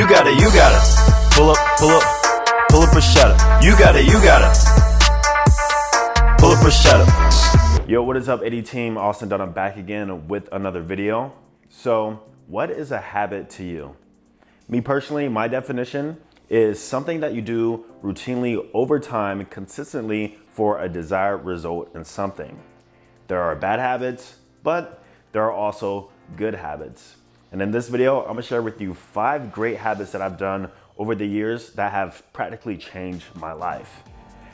You got it, you got it. Pull up or shut up. You got it, you got it. Pull up or shut up. Yo, what is up, AD team? Austin Dunham back again with another video. So, what is a habit to you? Me personally, my definition is something that you do routinely over time, consistently for a desired result in something. There are bad habits, but there are also good habits. And in this video, I'm gonna share with you 5 great habits that I've done over the years that have practically changed my life.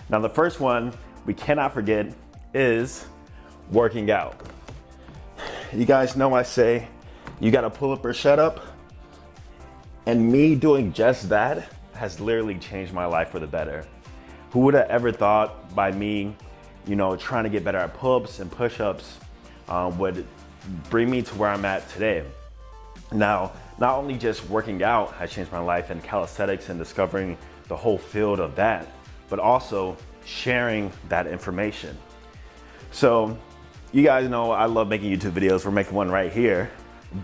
Now, the first one we cannot forget is working out. You guys know I say, you gotta pull up or shut up. And me doing just that has literally changed my life for the better. Who would have ever thought by me, trying to get better at pull-ups and push-ups would bring me to where I'm at today. Now, not only just working out has changed my life and calisthenics and discovering the whole field of that, but also sharing that information. So you guys know I love making YouTube videos. We're making one right here,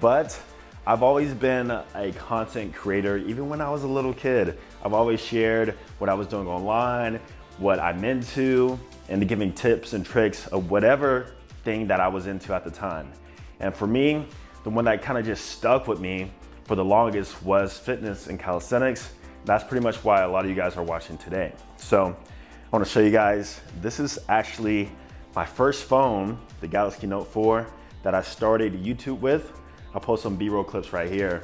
but I've always been a content creator. Even when I was a little kid, I've always shared what I was doing online, what I'm into, and giving tips and tricks of whatever thing that I was into at the time. And for me, the one that kind of just stuck with me for the longest was fitness and calisthenics. That's pretty much why a lot of you guys are watching today. So I want to show you guys, this is actually my first phone, the Galaxy Note 4, that I started YouTube with. I'll post some B-roll clips right here.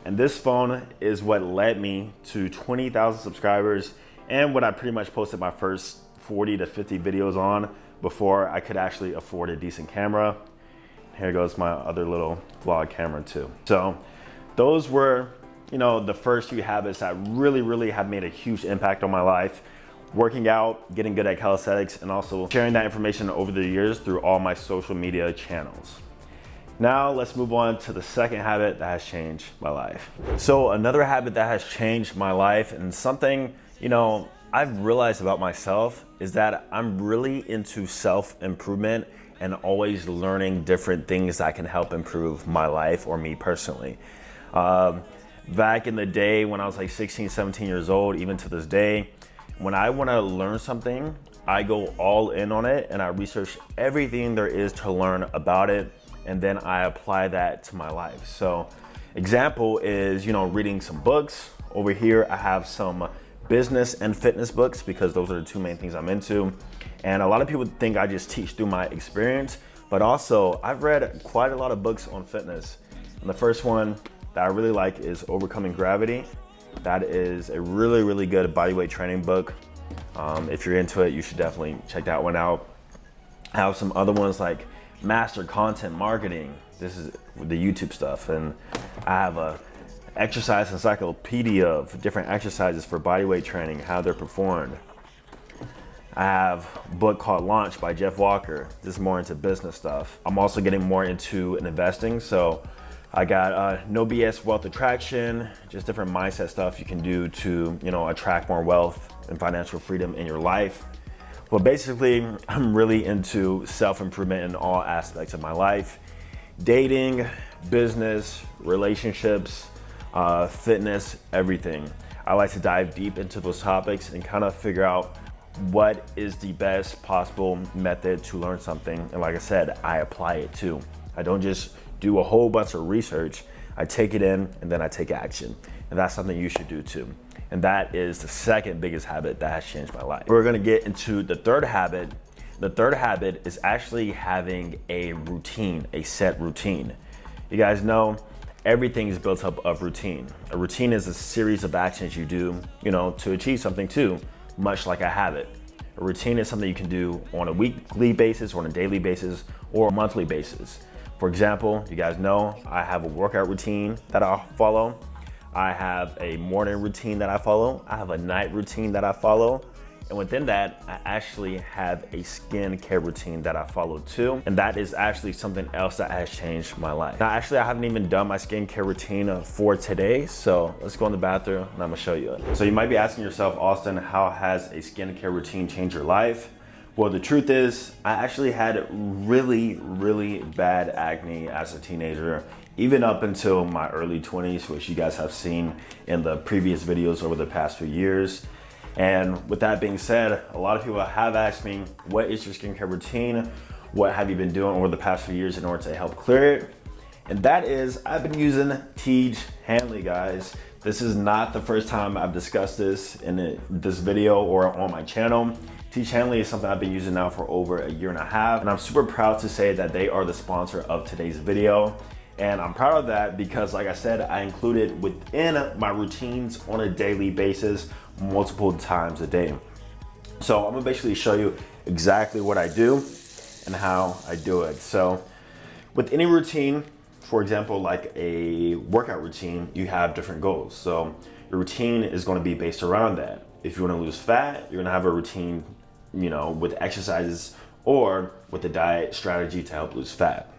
And this phone is what led me to 20,000 subscribers and what I pretty much posted my first 40 to 50 videos on before I could actually afford a decent camera. Here goes my other little vlog camera too. So those were, the first few habits that really have made a huge impact on my life. Working out, getting good at calisthenics, and also sharing that information over the years through all my social media channels. Now let's move on to the second habit that has changed my life. So another habit that has changed my life, and something, I've realized about myself, is that I'm really into self-improvement and always learning different things that can help improve my life or me personally. Back in the day when I was like 16, 17 years old, even to this day, when I wanna learn something, I go all in on it and I research everything there is to learn about it, and then I apply that to my life. So example is, reading some books. Over here, I have some business and fitness books because those are the 2 main things I'm into. And a lot of people think I just teach through my experience, but also I've read quite a lot of books on fitness. And the first one that I really like is Overcoming Gravity. That is a really good bodyweight training book. If you're into it, you should definitely check that one out. I have some other ones like Master Content Marketing. This is the YouTube stuff. And I have a exercise encyclopedia of different exercises for bodyweight training, how they're performed. I have a book called Launch by Jeff Walker. This is more into business stuff. I'm also getting more into investing. So I got No BS Wealth Attraction, just different mindset stuff you can do to, attract more wealth and financial freedom in your life. But basically, I'm really into self-improvement in all aspects of my life. Dating, business, relationships, fitness, everything. I like to dive deep into those topics and kind of figure out what is the best possible method to learn something. And like I said, I apply it too. I don't just do a whole bunch of research. I take it in and then I take action. And that's something you should do too. And that is the second biggest habit that has changed my life. We're gonna get into the third habit. The third habit is actually having a routine, a set routine. You guys know everything is built up of routine. A routine is a series of actions you do, to achieve something too, much like a habit. A routine is something you can do on a weekly basis, or on a daily basis, or a monthly basis. For example, you guys know I have a workout routine that I follow. I have a morning routine that I follow. I have a night routine that I follow. And within that, I actually have a skincare routine that I follow too. And that is actually something else that has changed my life. Now, actually, I haven't even done my skincare routine for today. So let's go in the bathroom and I'm gonna show you it. So you might be asking yourself, Austin, how has a skincare routine changed your life? Well, the truth is, I actually had really bad acne as a teenager, even up until my early 20s, which you guys have seen in the previous videos over the past few years. And with that being said, a lot of people have asked me, what is your skincare routine? What have you been doing over the past few years in order to help clear it? And that is, I've been using Tej Hanley, guys. This is not the first time I've discussed this in this video or on my channel. Tej Hanley is something I've been using now for over a year and a half, and I'm super proud to say that they are the sponsor of today's video. And I'm proud of that because, like I said, I include it within my routines on a daily basis, multiple times a day. So I'm gonna basically show you exactly what I do and how I do it. So with any routine, for example, like a workout routine, you have different goals. So your routine is gonna be based around that. If you wanna lose fat, you're gonna have a routine, you know, with exercises or with a diet strategy to help lose fat.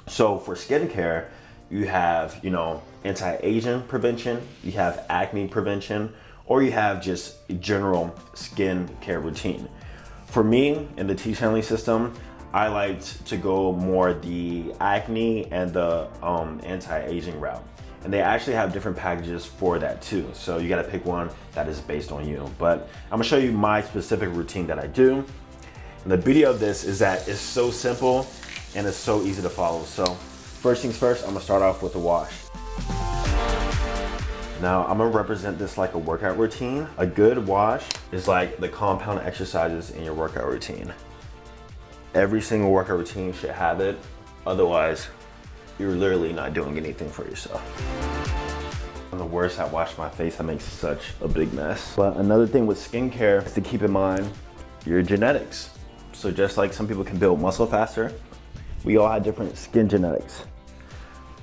So for skincare, you have, you know, anti-aging prevention, you have acne prevention, or you have just a general skin care routine. For me, in the Tej Hanley system, I like to go more the acne and the anti-aging route. And they actually have different packages for that too. So you gotta pick one that is based on you. But I'm gonna show you my specific routine that I do. And the beauty of this is that it's so simple and it's so easy to follow. So first things first, I'm gonna start off with the wash. Now I'm gonna represent this like a workout routine. A good wash is like the compound exercises in your workout routine. Every single workout routine should have it. Otherwise, you're literally not doing anything for yourself. I'm the worst at washing my face. I make such a big mess. But another thing with skincare is to keep in mind your genetics. So just like some people can build muscle faster, we all have different skin genetics.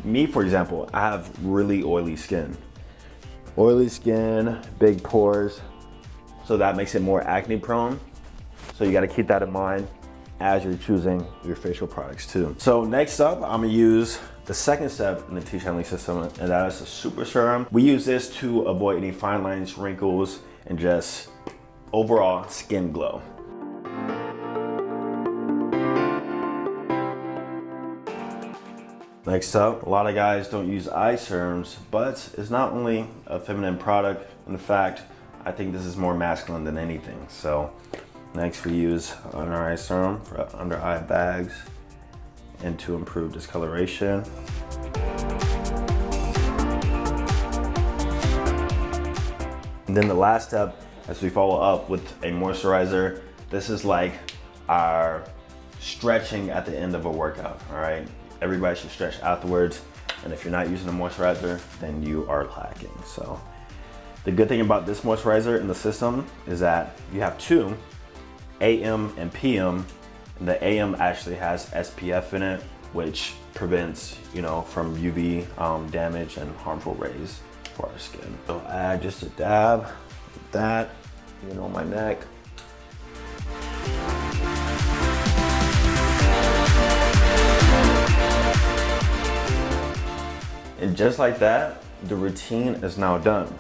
Me, for example, I have really oily skin. Oily skin, big pores, so that makes it more acne prone. So you gotta keep that in mind as you're choosing your facial products too. So next up, I'm gonna use the second step in the Tej Hanley system, and that is the super serum. We use this to avoid any fine lines, wrinkles, and just overall skin glow. Next up, a lot of guys don't use eye serums, but it's not only a feminine product. In fact, I think this is more masculine than anything. So next we use under eye serum for under eye bags and to improve discoloration. And then the last step, as we follow up with a moisturizer, this is like our stretching at the end of a workout, all right? Everybody should stretch afterwards. And if you're not using a moisturizer, then you are lacking. So the good thing about this moisturizer in the system is that you have two, AM and PM. And the AM actually has SPF in it, which prevents, you know, from UV damage and harmful rays for our skin. So add just a dab like that, you know, on my neck. And just like that, the routine is now done.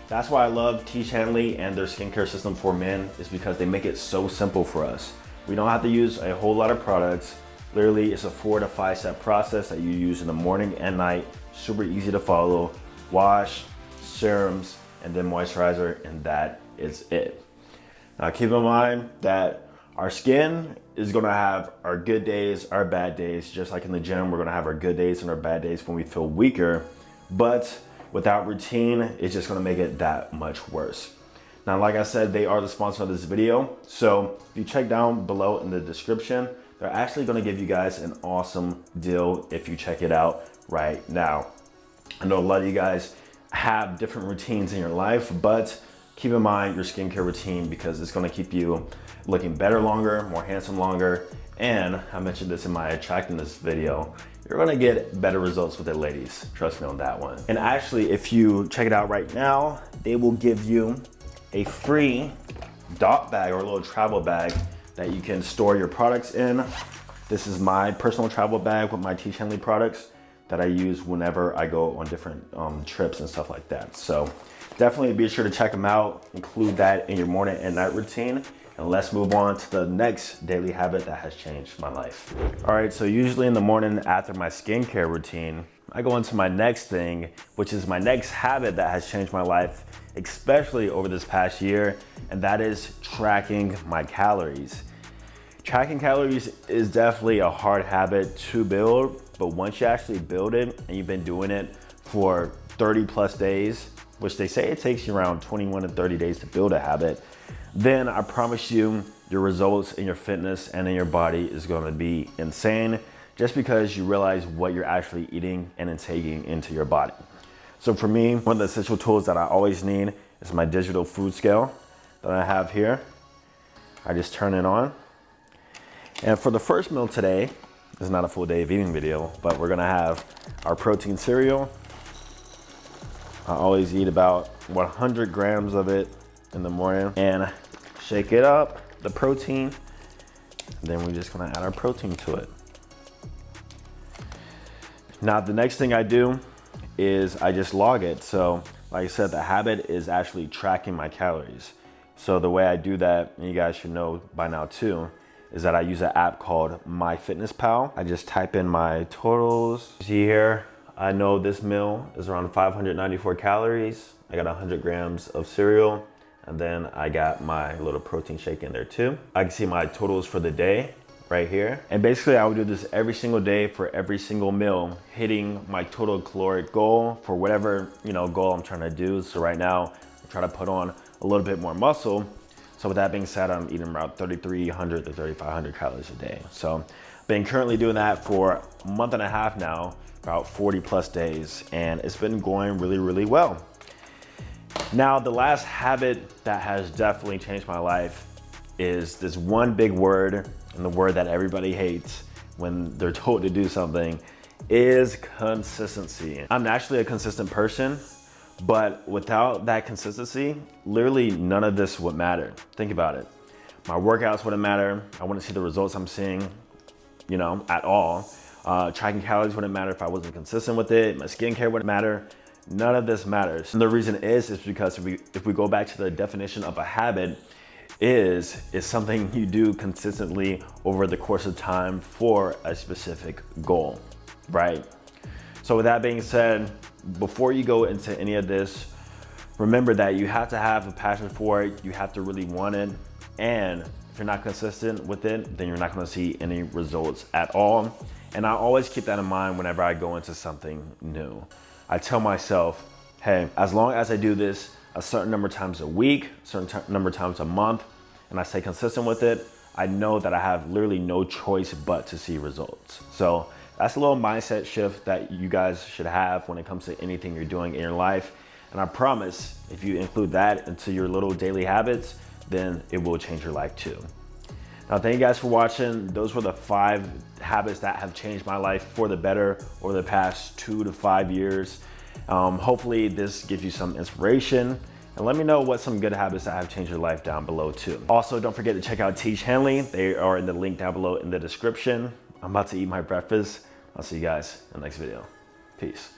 That's why I love Tej Hanley and their skincare system for men, is because they make it so simple for us. We don't have to use a whole lot of products. Literally, it's a 4 to 5 step process that you use in the morning and night. Super easy to follow. Wash, serums, and then moisturizer, and that is it. Now keep in mind that our skin is gonna have our good days, our bad days. Just like in the gym, we're gonna have our good days and our bad days when we feel weaker. But without routine, it's just gonna make it that much worse. Now, like I said, they are the sponsor of this video. So if you check down below in the description, they're actually gonna give you guys an awesome deal if you check it out right now. I know a lot of you guys have different routines in your life, but keep in mind your skincare routine because it's gonna keep you looking better longer, more handsome longer. And I mentioned this in my attractiveness video, you're gonna get better results with it, ladies. Trust me on that one. And actually, if you check it out right now, they will give you a free dot bag or a little travel bag that you can store your products in. This is my personal travel bag with my Tej Hanley products that I use whenever I go on different trips and stuff like that. So definitely be sure to check them out, include that in your morning and night routine. And let's move on to the next daily habit that has changed my life. All right, so usually in the morning after my skincare routine, I go into my next thing, which is my next habit that has changed my life, especially over this past year, and that is tracking my calories. Tracking calories is definitely a hard habit to build, but once you actually build it and you've been doing it for 30 plus days, which they say it takes you around 21 to 30 days to build a habit, then I promise you, your results in your fitness and in your body is gonna be insane, just because you realize what you're actually eating and taking into your body. So for me, one of the essential tools that I always need is my digital food scale that I have here. I just turn it on. And for the first meal today, this is not a full day of eating video, but we're gonna have our protein cereal. I always eat about 100 grams of it in the morning and shake it up, the protein. Then we're just gonna add our protein to it. Now, the next thing I do is I just log it. So like I said, the habit is actually tracking my calories. So the way I do that, and you guys should know by now too, is that I use an app called MyFitnessPal. I just type in my totals. See here, I know this meal is around 594 calories. I got 100 grams of cereal, and then I got my little protein shake in there too. I can see my totals for the day right here. And basically I would do this every single day for every single meal, hitting my total caloric goal for whatever goal I'm trying to do. So right now, I'm trying to put on a little bit more muscle. So with that being said, I'm eating about 3,300 to 3,500 calories a day. So I've been currently doing that for a month and a half now, about 40 plus days, and it's been going really, really well. Now, the last habit that has definitely changed my life is this one big word, and the word that everybody hates when they're told to do something, is consistency. I'm naturally a consistent person, but without that consistency, literally none of this would matter. Think about it. My workouts wouldn't matter. I wouldn't see the results I'm seeing, at all. Tracking calories wouldn't matter if I wasn't consistent with it. My skincare wouldn't matter. None of this matters. And the reason is because if we go back to the definition of a habit, is something you do consistently over the course of time for a specific goal, right? So with that being said, before you go into any of this, remember that you have to have a passion for it. You have to really want it. And if you're not consistent with it, then you're not gonna see any results at all. And I always keep that in mind whenever I go into something new. I tell myself, hey, as long as I do this a certain number of times a week, certain number of times a month, and I stay consistent with it, I know that I have literally no choice but to see results. So that's a little mindset shift that you guys should have when it comes to anything you're doing in your life. And I promise, if you include that into your little daily habits, then it will change your life too. Now, thank you guys for watching. Those were the 5 habits that have changed my life for the better over the past 2 to 5 years. Hopefully this gives you some inspiration, and let me know what some good habits that have changed your life down below too. Also, don't forget to check out Teach Hanley. They are in the link down below in the description. I'm about to eat my breakfast. I'll see you guys in the next video. Peace.